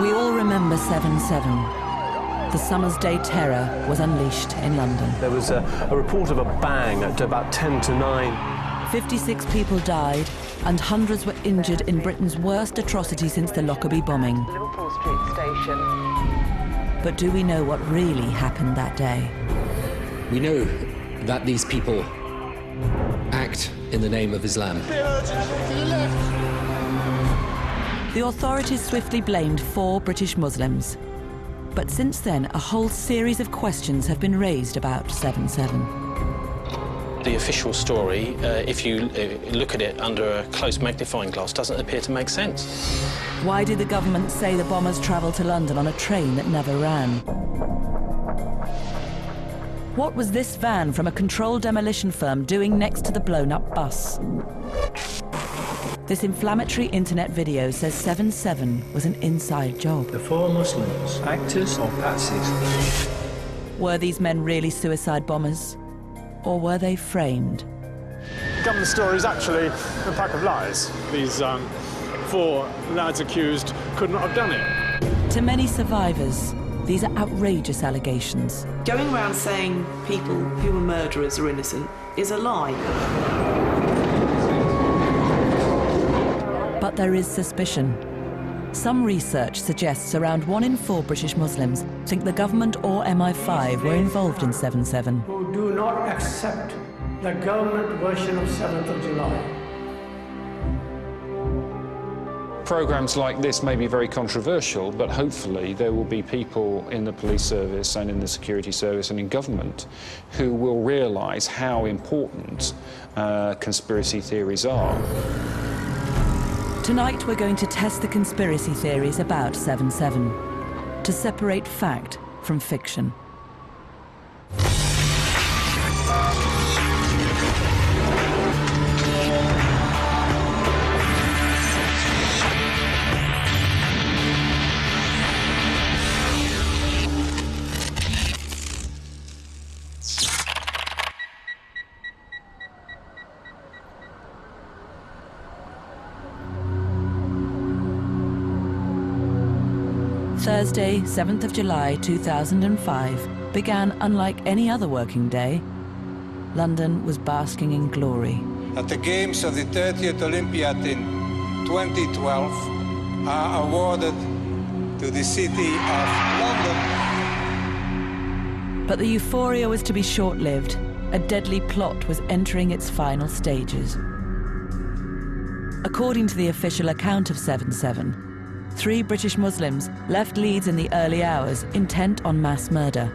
We all remember 7/7. The summer's day terror was unleashed in London. There was a report of a bang at about 10 to 9. 56 people died and hundreds were injured in Britain's worst atrocity since the Lockerbie bombing. Liverpool Street Station. But do we know what really happened that day? We know that these people act in the name of Islam. The authorities swiftly blamed 4 British Muslims. But since then, a whole series of questions have been raised about 7/7. The official story, if you look at it under a close magnifying glass, doesn't appear to make sense. Why did the government say the bombers travelled to London on a train that never ran? What was this van from a controlled demolition firm doing next to the blown-up bus? This inflammatory internet video says 7/7 was an inside job. The 4 Muslims, actors or patsies? Were these men really suicide bombers? Or were they framed? The government story is actually a pack of lies. These 4 lads accused could not have done it. To many survivors, these are outrageous allegations. Going around saying people who are murderers are innocent is a lie. But there is suspicion. Some research suggests around 1 in 4 British Muslims think the government or MI5 were involved in 7/7. Who do not accept the government version of 7th of July. Programs like this may be very controversial, but hopefully there will be people in the police service and in the security service and in government who will realise how important conspiracy theories are. Tonight we're going to test the conspiracy theories about 7/7, to separate fact from fiction. Thursday, 7th of July 2005, began unlike any other working day. London was basking in glory. At the Games of the 30th Olympiad in 2012 are awarded to the city of London. But the euphoria was to be short-lived. A deadly plot was entering its final stages. According to the official account of 7/7, 3 British Muslims left Leeds in the early hours, intent on mass murder.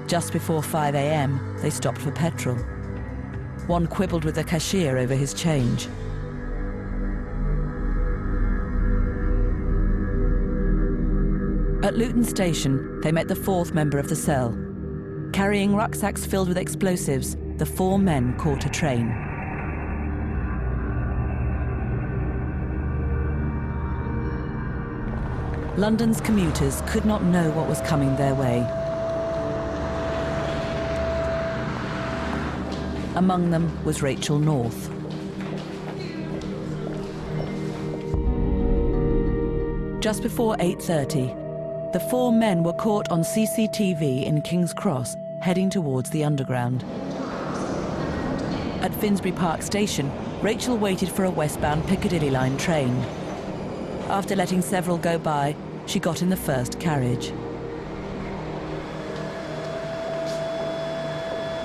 Just before 5 a.m, they stopped for petrol. One quibbled with the cashier over his change. At Luton Station, they met the 4th member of the cell. Carrying rucksacks filled with explosives, the 4 men caught a train. London's commuters could not know what was coming their way. Among them was Rachel North. Just before 8:30, the 4 men were caught on CCTV in King's Cross, heading towards the Underground. At Finsbury Park Station, Rachel waited for a westbound Piccadilly line train. After letting several go by, she got in the first carriage.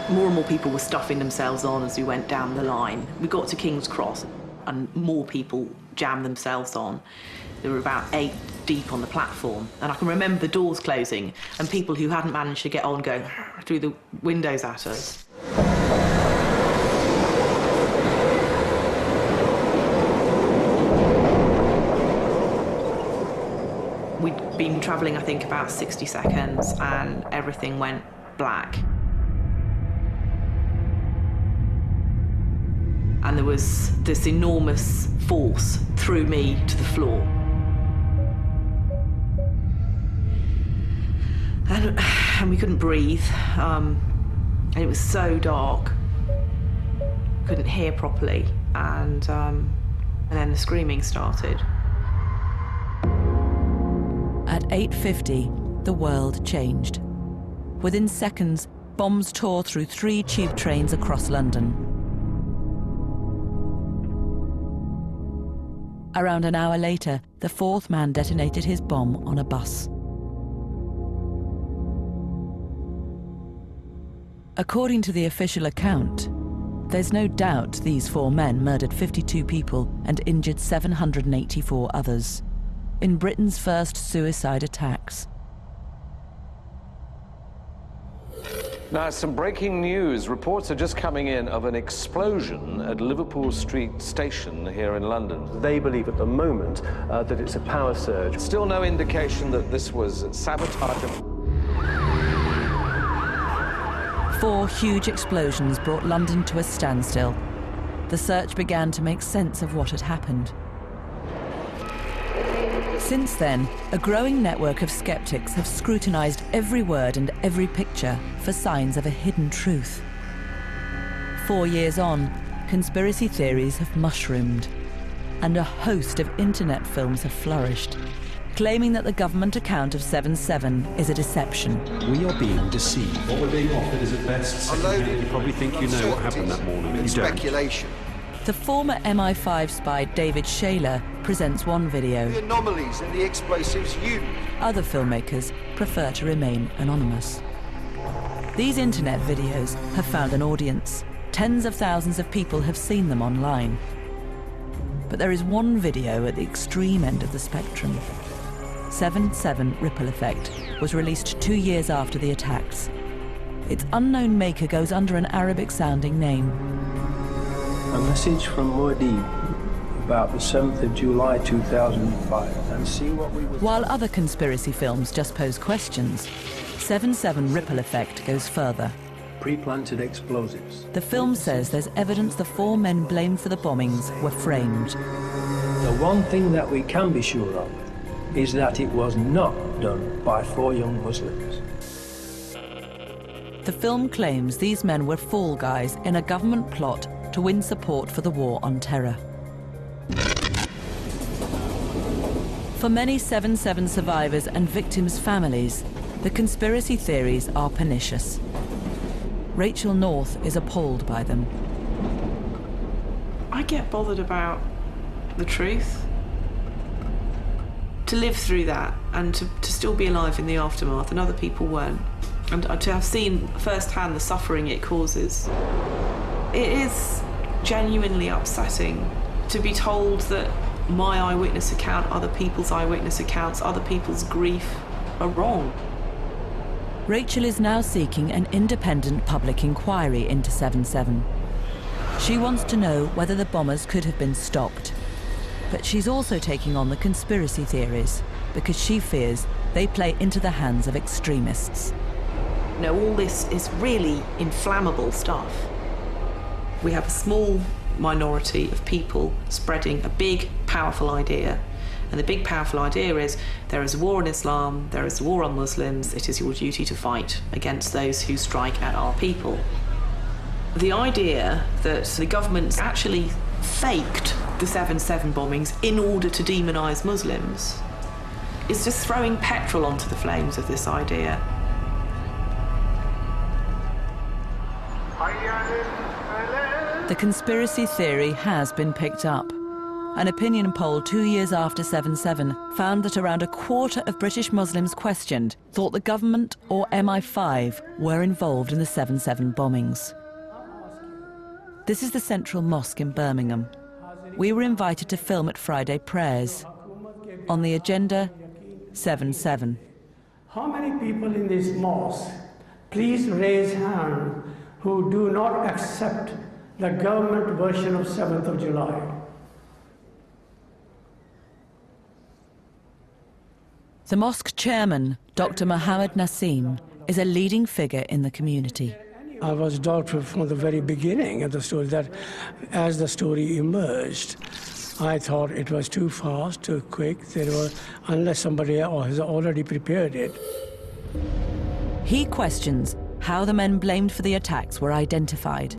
More and more people were stuffing themselves on as we went down the line. We got to King's Cross and more people jammed themselves on. There were about 8 deep on the platform, and I can remember the doors closing and people who hadn't managed to get on going through the windows at us. We'd been travelling, I think, about 60 seconds and everything went black. And there was this enormous force threw me to the floor. And we couldn't breathe. And it was so dark. Couldn't hear properly. And then the screaming started. At 8:50, the world changed. Within seconds, bombs tore through 3 tube trains across London. Around an hour later, the 4th man detonated his bomb on a bus. According to the official account, there's no doubt these 4 men murdered 52 people and injured 784 others in Britain's first suicide attacks. Now, some breaking news. Reports are just coming in of an explosion at Liverpool Street Station here in London. They believe at the moment that it's a power surge. Still no indication that this was sabotage. 4 huge explosions brought London to a standstill. The search began to make sense of what had happened. Since then, a growing network of skeptics have scrutinized every word and every picture for signs of a hidden truth. 4 years on, conspiracy theories have mushroomed, and a host of internet films have flourished, claiming that the government account of 7/7 is a deception. We are being deceived. What we're being offered is at best secondhand. You probably think you know what happened that morning, but you don't. Speculation. The former MI5 spy David Shayler presents one video. The anomalies and the explosives used. Other filmmakers prefer to remain anonymous. These internet videos have found an audience. Tens of thousands of people have seen them online. But there is one video at the extreme end of the spectrum. 7/7 Ripple Effect was released 2 years after the attacks. Its unknown maker goes under an Arabic-sounding name. A message from Muad'Dib about the 7th of July 2005, and see what we would... While other conspiracy films just pose questions, 7/7 Ripple Effect goes further. Pre-planted explosives. The film says there's evidence the 4 men blamed for the bombings were framed. The one thing that we can be sure of is that it was not done by 4 young Muslims. The film claims these men were fall guys in a government plot to win support for the war on terror. For many 7/7 survivors and victims' families, the conspiracy theories are pernicious. Rachel North is appalled by them. I get bothered about the truth. To live through that and to still be alive in the aftermath, and other people weren't. And to have seen firsthand the suffering it causes. It is genuinely upsetting to be told that my eyewitness account, other people's eyewitness accounts, other people's grief are wrong. Rachel is now seeking an independent public inquiry into 7/7. She wants to know whether the bombers could have been stopped. But she's also taking on the conspiracy theories because she fears they play into the hands of extremists. You know, all this is really inflammable stuff. We have a small minority of people spreading a big, powerful idea. And the big, powerful idea is there is a war on Islam, there is a war on Muslims, it is your duty to fight against those who strike at our people. The idea that the government actually faked the 7/7 bombings in order to demonize Muslims is just throwing petrol onto the flames of this idea. The conspiracy theory has been picked up. An opinion poll 2 years after 7/7 found that around a quarter of British Muslims questioned thought the government or MI5 were involved in the 7/7 bombings. This is the Central Mosque in Birmingham. We were invited to film at Friday prayers. On the agenda, 7/7. How many people in this mosque, please raise hand, who do not accept the government version of 7th of July? The mosque chairman, Dr. Mohammed Nassim, is a leading figure in the community. I was doubtful from the very beginning of the story that as the story emerged, I thought it was too fast, too quick. Unless somebody else has already prepared it. He questions how the men blamed for the attacks were identified.